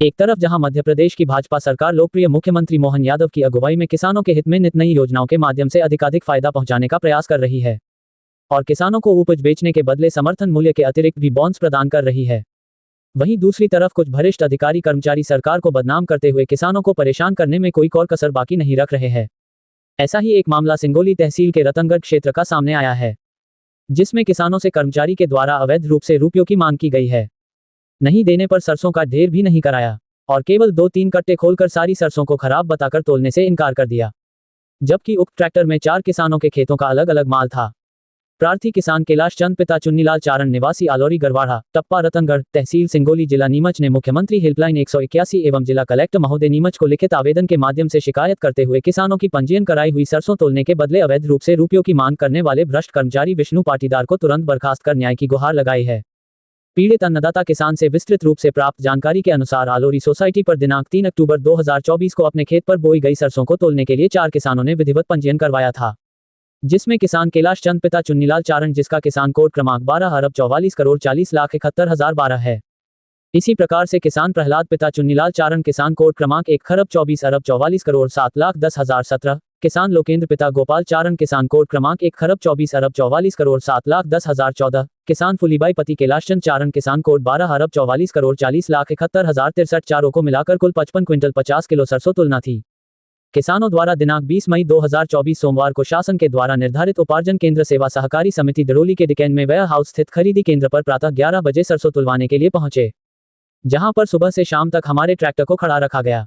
एक तरफ जहां मध्य प्रदेश की भाजपा सरकार लोकप्रिय मुख्यमंत्री मोहन यादव की अगुवाई में किसानों के हित में नित नई योजनाओं के माध्यम से अधिकाधिक फायदा पहुंचाने का प्रयास कर रही है और किसानों को उपज बेचने के बदले समर्थन मूल्य के अतिरिक्त भी बॉन्ड्स प्रदान कर रही है, वहीं दूसरी तरफ कुछ भ्रष्ट अधिकारी कर्मचारी सरकार को बदनाम करते हुए किसानों को परेशान करने में कोई और कसर बाकी नहीं रख रहे हैं। ऐसा ही एक मामला सिंगोली तहसील के रतनगढ़ क्षेत्र का सामने आया है, जिसमें किसानों से कर्मचारी के द्वारा अवैध रूप से रुपयों की मांग की गई है। नहीं देने पर सरसों का ढेर भी नहीं कराया और केवल 2-3 कट्टे खोलकर सारी सरसों को खराब बताकर तोलने से इनकार कर दिया, जबकि उक्त ट्रैक्टर में 4 किसानों के खेतों का अलग अलग माल था। प्रार्थी किसान कैलाश चंद पिता चुन्नीलाल चारण निवासी आलोरी गरवाड़ा टप्पा रतनगढ़ तहसील सिंगोली जिला नीमच ने मुख्यमंत्री हेल्पलाइन 181 एवं जिला कलेक्टर महोदय नीमच को लिखित आवेदन के माध्यम से शिकायत करते हुए किसानों की पंजीयन कराई हुई सरसों तोलने के बदले अवैध रूप से रुपयों की मांग करने वाले भ्रष्ट कर्मचारी विष्णु पाटीदार को तुरंत बर्खास्त कर न्याय की गुहार लगाई है। पीड़ित अन्नदाता किसान से विस्तृत रूप से प्राप्त जानकारी के अनुसार आलोरी सोसाइटी पर दिनांक 3 अक्टूबर 2024 को अपने खेत पर बोई गई सरसों को तोलने के लिए 4 किसानों ने विधिवत पंजीयन करवाया था, जिसमें किसान कैलाश चंद पिता चुन्नीलाल चारण जिसका किसान कोड क्रमांक 12,44,40,40,71,012 है। इसी प्रकार से किसान प्रहलाद पिता चुन्नीलाल चारण किसान कोड क्रमांक 1,24,44,40,07,10,017, किसान लोकेंद्र पिता गोपाल चारण किसान कोड क्रमांक 1,24,44,40,07,10,014, किसान फुलीबाई पति कैलाश चंद चारण किसान कोड 12,44,40,41,71,063 चारों को मिलाकर कुल 55 क्विंटल 50 किलो सरसों तुलना थी। किसानों द्वारा दिनांक 20 मई 2024 सोमवार को शासन के द्वारा निर्धारित उपार्जन केंद्र सेवा सहकारी समिति दड़ोली के डिकेन में वेयर हाउस स्थित खरीदी केंद्र पर प्रातः 11 बजे सरसों तुलवाने के लिए पहुंचे, जहां पर सुबह से शाम तक हमारे ट्रैक्टर को खड़ा रखा गया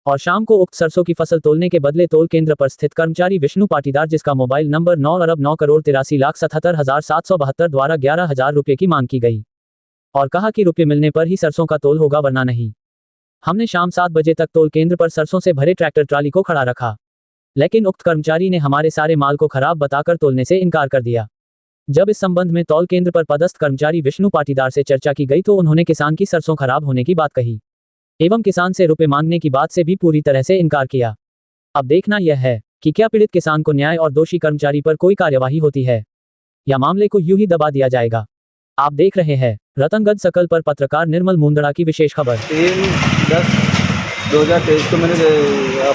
और शाम को उक्त सरसों की फसल तोलने के बदले तोल केंद्र पर स्थित कर्मचारी विष्णु पाटीदार जिसका मोबाइल नंबर 9,09,83,77,772 द्वारा 11,000 रुपये की मांग की गई और कहा कि रुपये मिलने पर ही सरसों का तोल होगा वरना नहीं। हमने शाम 7 बजे तक तोल केंद्र पर सरसों से भरे ट्रैक्टर ट्राली को खड़ा रखा, लेकिन उक्त कर्मचारी ने हमारे सारे माल को खराब बताकर तोलने से इनकार कर दिया। जब इस संबंध में तौल केंद्र पर पदस्थ कर्मचारी विष्णु पाटीदार से चर्चा की गई तो उन्होंने किसान की सरसों खराब होने की बात कही एवं किसान से रुपए मांगने की बात से भी पूरी तरह से इनकार किया। अब देखना यह है कि क्या पीड़ित किसान को न्याय और दोषी कर्मचारी पर कोई कार्यवाही होती है या मामले को यूं ही दबा दिया जाएगा। आप देख रहे हैं रतनगढ़ सकल पर पत्रकार निर्मल मुंदड़ा की विशेष खबर। 3/10/2023 को मैंने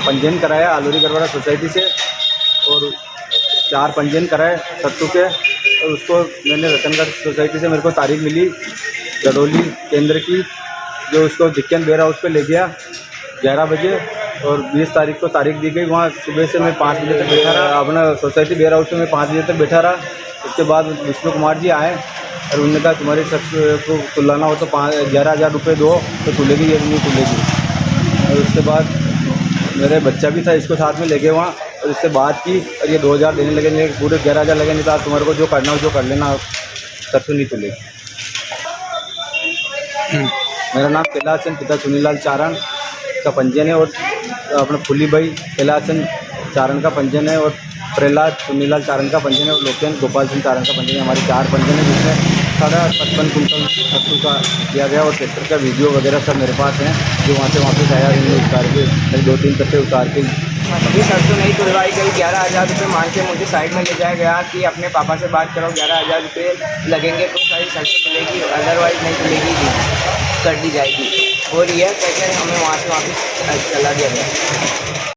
पंजीयन कराया आलोरी गरवाड़ा सोसाइटी से और 4 पंजीयन कराए सरसों के और उसको मैंने रतनगढ़ सोसाइटी से मेरे को तारीख मिली दड़ोली केंद्र की, जो उसको डिक्कन वेयर हाउस पे ले गया 11 बजे और 20 तारीख को तारीख दी गई। वहाँ सुबह से मैं 5 बजे तक बैठा रहा अपना सोसाइटी वेयर हाउस में, मैं 5 बजे तक बैठा रहा। उसके बाद विष्णु कुमार जी आए और उन्होंने कहा तुम्हारी सरसों को तुलाना हो तो 11,000 रुपये दो तो तुलेगी या नहीं तुलेगी। और उसके बाद मेरे बच्चा भी था, इसको साथ में ले गए वहाँ और इससे बात की और ये 2,000 देने लगे, नहीं पूरे 11,000 लगे, नहीं तो तुम्हारे को जो करना हो जो कर लेना, सरसों नहीं तुलेगी। मेरा नाम कैलाश चंद पिता चुन्नीलाल चारण का पंजीयन है और अपना फुलीबाई कैलाश चंद चारण का पंजीयन है और प्रहलाद चुन्नीलाल चारण का पंजीयन है और लोकेंद्र गोपाल सिंह चारण का पंजीयन है। हमारे 4 पंजीयन है जिसमें 55 कुंटल सरसों का दिया गया और ट्रैक्टर का वीडियो वगैरह सब मेरे पास है, जो वहाँ से वापस आया उतार के 2-3 कट्टे उतार के अभी सरसों नहीं तुलवाई गई। 11,000 रुपये मांग के मुझे साइड में ले जाया गया कि अपने पापा से बात करो, 11,000 रुपये लगेंगे तो सारी सरसों तुलेगी, अदरवाइज नहीं तुलेगी, कर दी जाएगी। और यह कहकर हमें वहाँ से वापस चला दिया गया।